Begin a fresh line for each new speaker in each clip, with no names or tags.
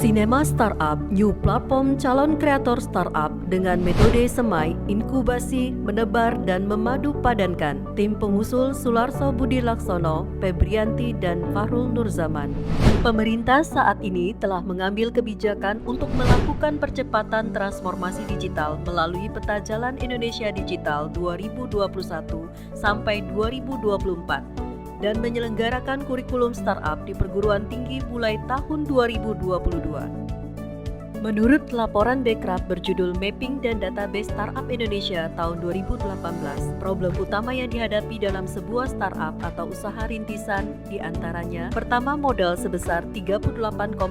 Cinema Startup, new platform calon kreator startup dengan metode semai, inkubasi, menebar, dan memadu padankan. Tim pengusul Sularso Budi Laksono, Febrianti, dan Fahrul Nurzaman. Pemerintah saat ini telah mengambil kebijakan untuk melakukan percepatan transformasi digital melalui Peta Jalan Indonesia Digital 2021 sampai 2024. Dan menyelenggarakan kurikulum startup di perguruan tinggi mulai tahun 2022. Menurut laporan Bekraf berjudul Mapping dan Database Startup Indonesia tahun 2018, problem utama yang dihadapi dalam sebuah startup atau usaha rintisan diantaranya: pertama, modal sebesar 38,82%,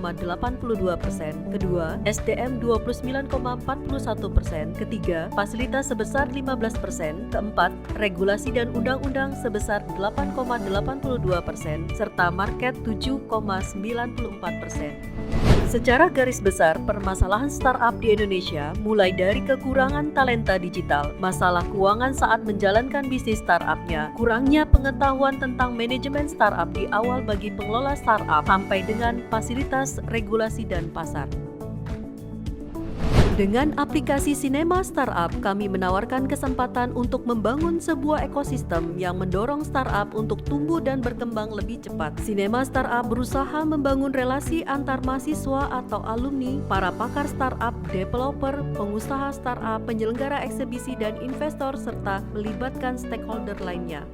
kedua, SDM 29,41%, ketiga, fasilitas sebesar 15%, keempat, regulasi dan undang-undang sebesar 8,82%, serta market 7,94%. Secara garis besar, permasalahan startup di Indonesia mulai dari kekurangan talenta digital, masalah keuangan saat menjalankan bisnis startupnya, kurangnya pengetahuan tentang manajemen startup di awal bagi pengelola startup, sampai dengan fasilitas, regulasi, dan pasar. Dengan aplikasi Cinema Startup, kami menawarkan kesempatan untuk membangun sebuah ekosistem yang mendorong startup untuk tumbuh dan berkembang lebih cepat. Cinema Startup berusaha membangun relasi antar mahasiswa atau alumni, para pakar startup, developer, pengusaha startup, penyelenggara eksebisi, dan investor, serta melibatkan stakeholder lainnya.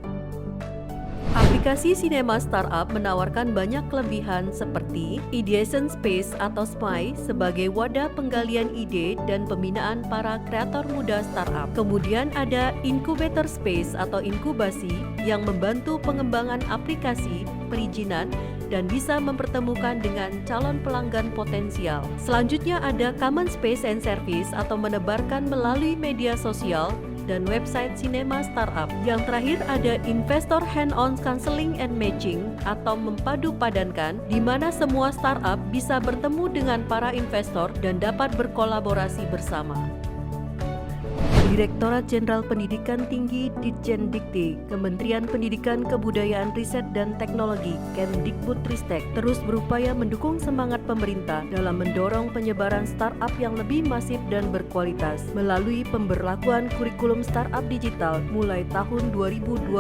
Aplikasi Cinema Startup menawarkan banyak kelebihan seperti Ideation Space atau SPI sebagai wadah penggalian ide dan pembinaan para kreator muda startup. Kemudian ada Incubator Space atau inkubasi yang membantu pengembangan aplikasi, perizinan, dan bisa mempertemukan dengan calon pelanggan potensial. Selanjutnya ada Common Space and Service atau menebarkan melalui media sosial dan website Cinema Startup. Yang terakhir ada Investor Hand-on Counseling and Matching atau mempadu padankan, di mana semua startup bisa bertemu dengan para investor dan dapat berkolaborasi bersama. Direktorat Jenderal Pendidikan Tinggi Ditjen Dikti, Kementerian Pendidikan Kebudayaan Riset dan Teknologi, Kemdikbudristek, terus berupaya mendukung semangat pemerintah dalam mendorong penyebaran startup yang lebih masif dan berkualitas melalui pemberlakuan kurikulum startup digital mulai tahun 2022.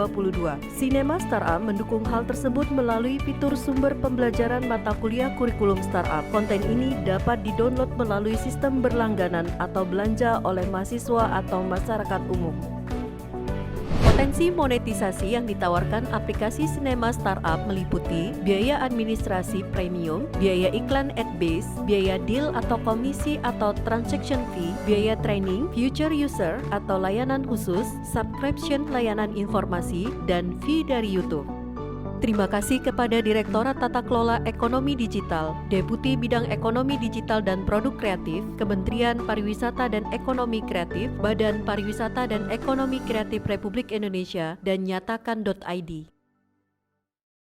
Cinema Startup mendukung hal tersebut melalui fitur sumber pembelajaran mata kuliah kurikulum startup. Konten ini dapat didownload melalui sistem berlangganan atau belanja oleh mahasiswa atau masyarakat umum. Potensi monetisasi yang ditawarkan aplikasi Cinema Startup meliputi biaya administrasi premium, biaya iklan ad base, biaya deal atau komisi atau transaction fee, biaya training, future user atau layanan khusus, subscription layanan informasi, dan fee dari YouTube. Terima kasih kepada Direktorat Tata Kelola Ekonomi Digital, Deputi Bidang Ekonomi Digital dan Produk Kreatif, Kementerian Pariwisata dan Ekonomi Kreatif, Badan Pariwisata dan Ekonomi Kreatif Republik Indonesia, dan Nyatakan.id.